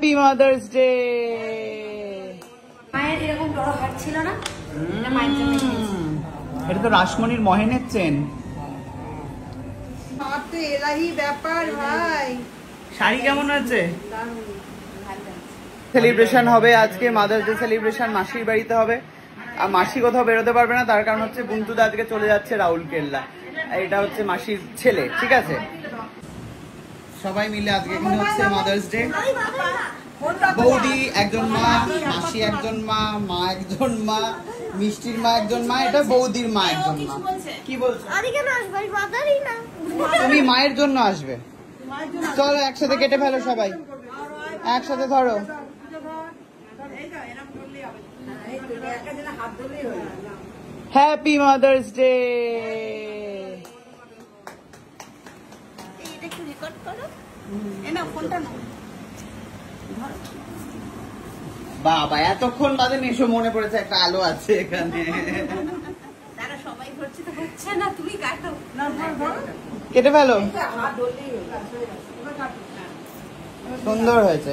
Happy mother's day. মায়ের এরকম বড় হাত ছিল না, এটা মায়ের জন্য কিনেছি। এটা তো রাসমণির মহেনের চেন। তো এলাহি ব্যাপার ভাই। শাড়ি কেমন আছে? সেলিব্রেশন হবে আজকে, মাদার্স ডে সেলিব্রেশন মাসির বাড়িতে হবে। আর মাসি কোথাও বেরোতে পারবে না, তার কারণ হচ্ছে বুন্টুদা আজকে চলে যাচ্ছে রাউরকেল্লা। এটা হচ্ছে মাসির ছেলে, ঠিক আছে? সবাই মিলে আজকে এখানে হচ্ছে মাদার্স ডে। বৌদি একজন মা, মাসি একজন মা, মা একজন মা, মিষ্টির মা একজন মা, এটা বৌদির মা একজন মা। কি বলছো? তুমি মায়ের জন্য আসবে? চলো একসাথে কেটে ফেলো, সবাই একসাথে ধরো। Happy mother's day. বাবা এতক্ষণ বাদে মেশো মনে পড়েছে একটা আলো আছে এখানে। কেটে ফেলো, সুন্দর হয়েছে।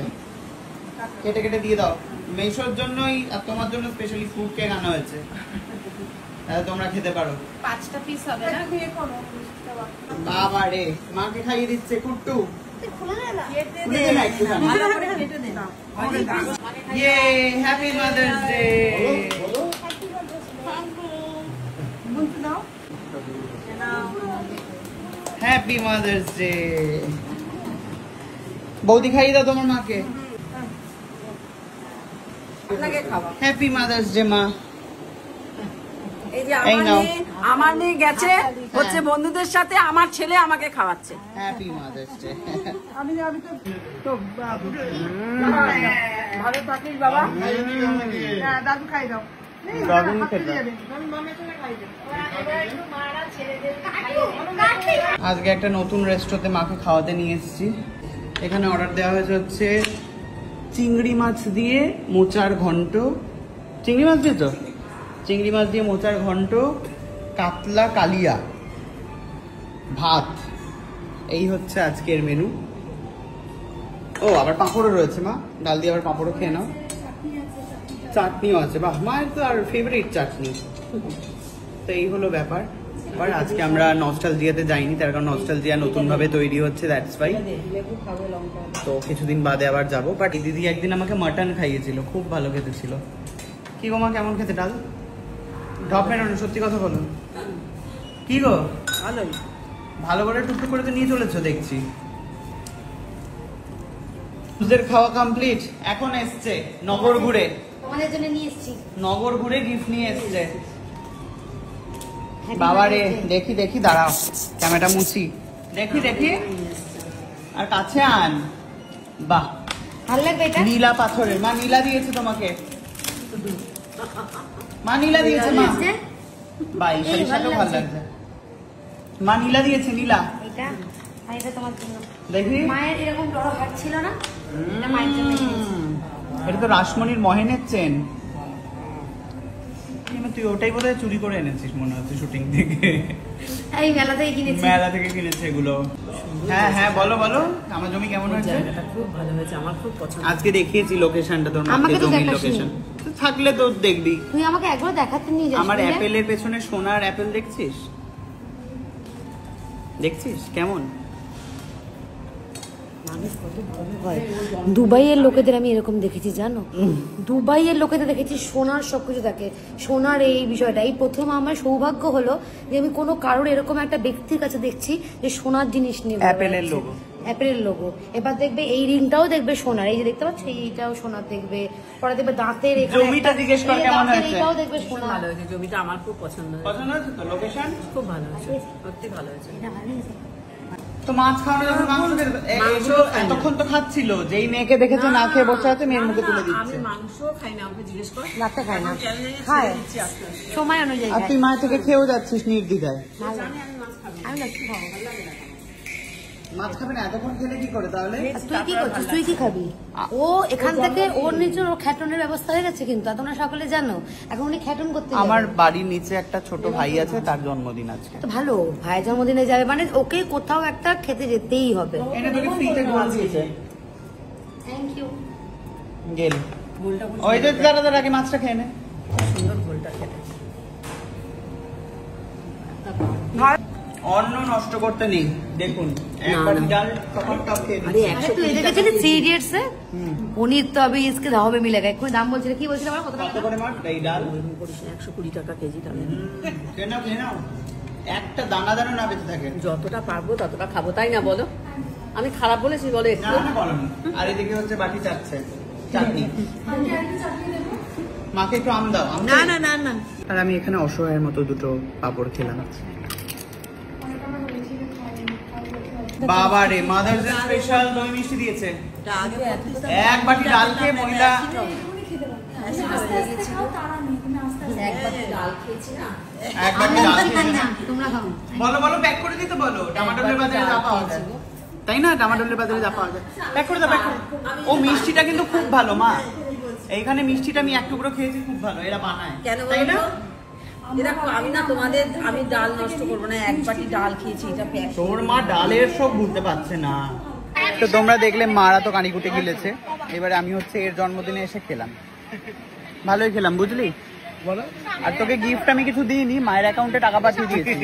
কেটে কেটে দিয়ে দাও। মেশোর জন্যই আর তোমার জন্য স্পেশালি ফ্রুট কেক আনা হয়েছে, তোমরা খেতে পারো। 5টা পিস হবে না? বাবা রে, মাকে খাইয়ে দিচ্ছে Kuttu. Happy mother's day. Happy mother's day. বৌদি খাইয়ে দাও তোমার মাকে। হ্যাপি মাদার্স ডে মা। আমার মেয়ে গেছে হচ্ছে বন্ধুদের সাথে, আমার ছেলে আমাকে খাওয়াচ্ছে। Happy mother's day. আমি তো ভালো থাকিস বাবা। দাদু খাই দাও। আজকে একটা নতুন রেস্টুরেন্টে মাকে খাওয়াতে নিয়ে এসেছি। এখানে অর্ডার দেওয়া হয়েছে হচ্ছে চিংড়ি মাছ দিয়ে মোচার ঘন্ট। চিংড়ি মাছ দিয়ে তো চিংড়ি মাছ দিয়ে মোচার ঘন্ট, কাতলা কালিয়া, ভাত। এই হচ্ছে আজকের মেনু। ও আবার পাঁপড়ও রয়েছে মা, ডাল দিয়ে আবার পাঁপড়ও খেয়ে নাও। চাটনিও আছে, বাহ মায়ের তো আর ফেভারিট চাটনি। তো এই হলো ব্যাপার। আর আজকে আমরা নস্টালজিয়াতে যাইনি, তার কারণ নস্টালজিয়া নতুন ভাবে তৈরি হচ্ছে, দ্যাটস ওয়াই। তো কিছুদিন বাদে আবার যাবো। বাট দিদি একদিন আমাকে মাটন খাইয়েছিল, খুব ভালো খেতে ছিল। কি গো মা, কেমন খেতে ডাল? ঢপ মেটানো, সত্যি কথা বলো। কি গো? ভালোই। ভালো করে টুকটুক করে তো নিয়ে চলেছো দেখছি। খাওয়া কমপ্লিট, এখন এসছে নগর ঘুরে। তোমাদের জন্য নিয়ে এসেছি, নগর ঘুরে গিফট নিয়ে এসছে। বাবা রে, দেখি দেখি, দাঁড়াও ক্যামেরাটা মুছি। দেখি দেখি, আর কাছে আন। বাহ, ভালো লাগবে এটা। নীলা পাথরের। মা নীলা দিয়েছে তোমাকে, মা নীলা দিয়েছে। মা বাই, শাড়ির সাথেও ভালো লাগছে। মা নীলা দিয়েছে, নীলা। এটা আর এটা তোমার জন্য। দেখি, মায়ের এরকম বড় হাত ছিল না, এটা মায়ের জন্য কিনেছি। এটা তো রাসমণির মহেনের চেন। তুই ওটাই বোধহয় চুরি করে এনেছিস মনে হচ্ছে শুটিং থেকে। এই মেলা থেকে কিনেছি। মেলা থেকে কিনেছে এগুলো। হ্যাঁ হ্যাঁ, বলো বলো, আমার জমি কেমন হয়েছে? খুব ভালো হয়েছে, আমার খুব পছন্দ। আজকে দেখিয়েছি লোকেশনটা, তোর আমাকে তো জমির দেখাসনি। লোকেশন থাকলে তো দেখবি। তুই আমাকে একবার দেখাতে নিয়ে যাস। আমার অ্যাপেলের পেছনে সোনার অ্যাপেল দেখছিস? দেখছিস কেমন? দুবাইয়ের লোকেদের আমি এরকম দেখেছি, জানো? দুবাইয়ের লোকেদের দেখেছি সোনার সবকিছু থাকে, সোনার এই বিষয়টা। এই প্রথম আমার সৌভাগ্য হলো যে আমি কোনো কারোর এরকম একটা ব্যক্তির কাছে দেখছি যে সোনার জিনিস নিয়ে অ্যাপেলের লোগো। অ্যাপেলের লোগো। এবার দেখবে এই রিংটাও দেখবে সোনার, এই যে দেখতে পাচ্ছ এইটাও সোনার দেখবে। পরে দেখবে দাঁতের জমিটা জিজ্ঞেস কর কেমন হয়েছে। এটাও দেখবে সোনার। ভালো হয়েছে, জমিটা আমার খুব পছন্দ হয়েছে। পছন্দ হয়েছে তো? লোকেশন খুব ভালো হয়েছে, সত্যি ভালো হয়েছে। এটা ভালো হয়েছে। তো মাছ খাওয়ানো যখন মাংস এতক্ষণ তো খাচ্ছিল, যেই মেয়েকে দেখেছে না খেয়ে বসে আছে, মেয়ের মুখে তুলে দিচ্ছে। আমি মাংস খাই না, আমাকে জিজ্ঞেস কর। রাতে খায় না, খায় সময় অনুযায়ী। আর তুই মায়ের থেকে খেয়েও যাচ্ছিস নির্দ্বিধায়। আমি লক্ষ্মী খাবো। মাছ খাবে না এতক্ষণ খেলে কি করে তাহলে? তুই কি করছিস? তুই কি খাবি? ও এখান থেকে ওর নিজের খ্যাটনের ব্যবস্থা হয়ে গেছে, কিন্তু তোমরা সকলে জানো এখন উনি খ্যাটন করতে যাবে। আমার বাড়ির নিচে একটা ছোট ভাই আছে, তার জন্মদিন আজকে। তো ভালো, ভাই জন্মদিনে যাবে মানে ওকে কোথাও একটা খেতে যেতেই হবে। এটা তোকে ফ্রিতে ঘুম দিয়েছে। Thank you. ইউ। গেল গোলটা ওই যে দাদা আগে মাছটা খেয়ে নে। সুন্দর গোলটা খেতে। অন্ন নষ্ট করতে নেই, দেখুন এক বাটি ডাল সবার টপ খেয়ে আরে দিচ্ছি। 100 তুই দেখেছিলি 3 ইডিয়টস এ পনির তো अभी इसके दाव में मिलेगा। কোন দাম বলছিল, কি বলছিল আমার কত কত টাকা? করে মাছ এই ডাল? 120 টাকা কেজি তাহলে খেয়ে নাও একটা দানা দানা না বেঁচে থাকে। যতটা পারবো ততটা খাবো, তাই না বলো? আমি খারাপ বলেছি বলে না না বলনি। আর এদিকে হচ্ছে বাটি চাচ্ছে চাটনি। মাকে একটু আম দাও। আম না চাই? না না না আর আমি এখানে অসহায়ের মতো দুটো পাপড় খেলাম। বাবা রে, মাদার্স ডে স্পেশাল দই মিষ্টি দিয়েছে। এক বাটি ডাল খেয়ে মহিলা এক বাটি ডাল খেয়েছে। তোমরা খাও। বলো বলো প্যাক করে দিতে বলো, টমেটোলের বাজারে যা পাওয়া যায়। তাই না, টমেটোলের বাজারে যা পাওয়া যায় প্যাক করে দাও, প্যাক করে দাও। ও মিষ্টিটা কিন্তু খুব ভালো মা, এইখানে মিষ্টিটা আমি এক টুকরো খেয়েছি, খুব ভালো এরা বানায়। কেন তাই না? আমি না তোমাদের, আমি ডাল নষ্ট করবো না, এক বাটি ডাল খেয়েছি, এটা প্যাক। তোর মা ডালের সব বুঝতে পারছে না। তো তোমরা দেখলে মারা তো কানিকুটে গিলেছে, এবারে আমি হচ্ছে এর জন্মদিনে এসে খেলাম, ভালোই খেলাম বুঝলি। আর তোকে গিফট আমি কিছু দিইনি, মায়ের অ্যাকাউন্টে টাকা পাঠিয়ে দিয়েছি,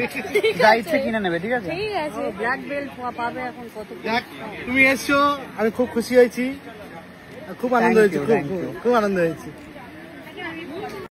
যা ইচ্ছে কিনে নেবে, ঠিক আছে? ঠিক আছে, ব্ল্যাক বেল্ট পাবে এখন কত। তুমি এসছো, আমি খুব খুশি হয়েছি, খুব আনন্দ Thank হয়েছে, you, খুব thank you. খুব আনন্দ হয়েছে।